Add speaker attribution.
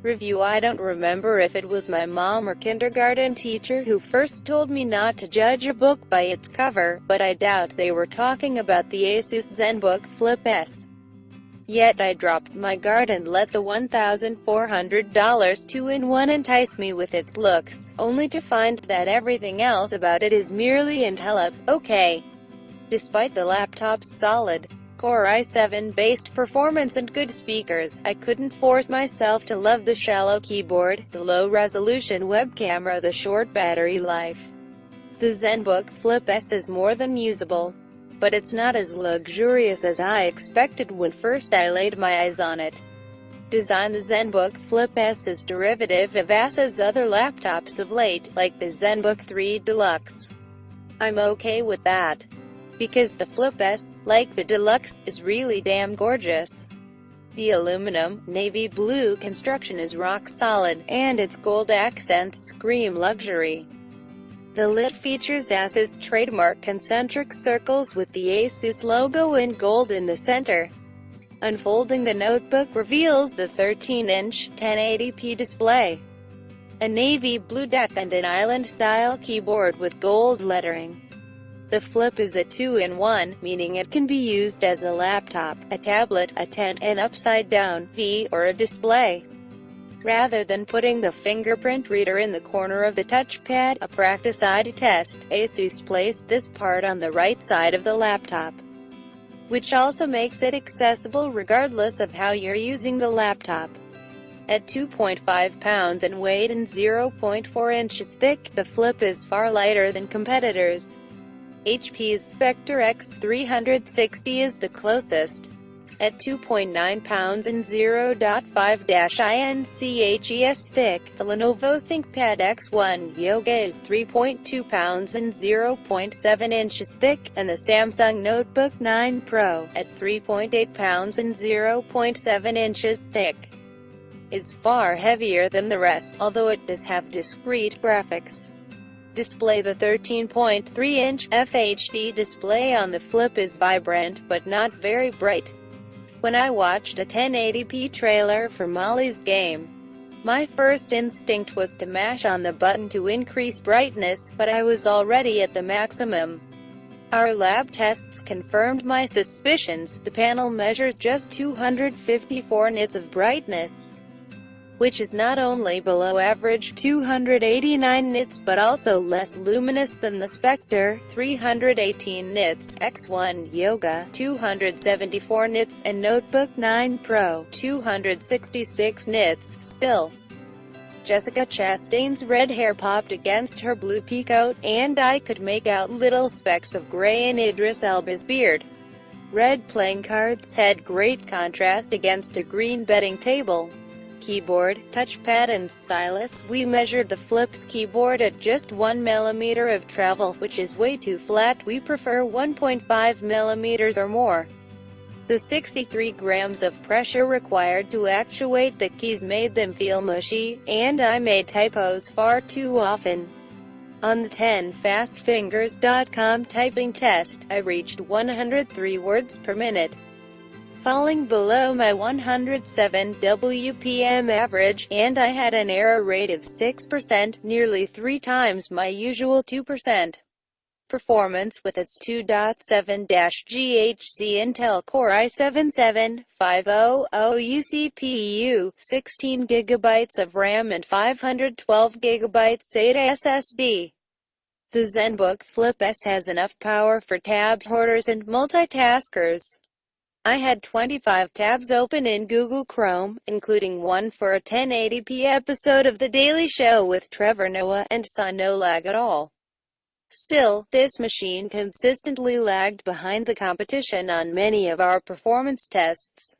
Speaker 1: Review: I don't remember if it was my mom or kindergarten teacher who first told me not to judge a book by its cover, but I doubt they were talking about the Asus ZenBook Flip S. Yet I dropped my guard and let the $1,400 2-in-1 entice me with its looks, only to find that everything else about it is merely and hella okay. Despite the laptop's solid Core i7-based performance and good speakers, I couldn't force myself to love the shallow keyboard, the low-resolution webcam, or the short battery life. The ZenBook Flip S is more than usable, but it's not as luxurious as I expected when first I laid my eyes on it. Design: the ZenBook Flip S is derivative of Asus' other laptops of late, like the ZenBook 3 Deluxe. I'm okay with that, because the Flip S, like the Deluxe, is really damn gorgeous. The aluminum, navy blue construction is rock solid, and its gold accents scream luxury. The lid features Asus' trademark concentric circles with the Asus logo in gold in the center. Unfolding the notebook reveals the 13-inch 1080p display, a navy blue deck, and an island-style keyboard with gold lettering. The Flip is a 2-in-1, meaning it can be used as a laptop, a tablet, a tent, an upside-down V, or a display. Rather than putting the fingerprint reader in the corner of the touchpad, a practice eye test, Asus placed this part on the right side of the laptop, which also makes it accessible regardless of how you're using the laptop. At 2.5 pounds in weight and 0.4 inches thick, the Flip is far lighter than competitors. HP's Spectre X360 is the closest. At 2.9 pounds and 0.5-inches thick, the Lenovo ThinkPad X1 Yoga is 3.2 pounds and 0.7 inches thick, and the Samsung Notebook 9 Pro, at 3.8 pounds and 0.7 inches thick, is far heavier than the rest, although it does have discrete graphics display. The 13.3-inch FHD display on the Flip is vibrant, but not very bright. When I watched a 1080p trailer for Molly's game, my first instinct was to mash on the button to increase brightness, but I was already at the maximum. Our lab tests confirmed my suspicions. The panel measures just 254 nits of brightness, which is not only below average 289 nits but also less luminous than the Spectre 318 nits, X1 Yoga 274 nits, and Notebook 9 Pro 266 nits. Still, Jessica Chastain's red hair popped against her blue peacoat, and I could make out little specks of gray in Idris Elba's beard. Red playing cards had great contrast against a green bedding table. Keyboard, touchpad and stylus: we measured the Flip's keyboard at just 1 mm of travel, which is way too flat. We prefer 1.5 mm or more. The 63 grams of pressure required to actuate the keys made them feel mushy, and I made typos far too often. On the 10fastfingers.com typing test, I reached 103 words per minute, falling below my 107 WPM average, and I had an error rate of 6%, nearly 3 times my usual 2%. Performance: with its 2.7-GHz Intel Core i7-7500U CPU, 16 GB of RAM and 512 GB SATA SSD, the ZenBook Flip S has enough power for tab hoarders and multitaskers. I had 25 tabs open in Google Chrome, including one for a 1080p episode of The Daily Show with Trevor Noah, and saw no lag at all. Still, this machine consistently lagged behind the competition on many of our performance tests.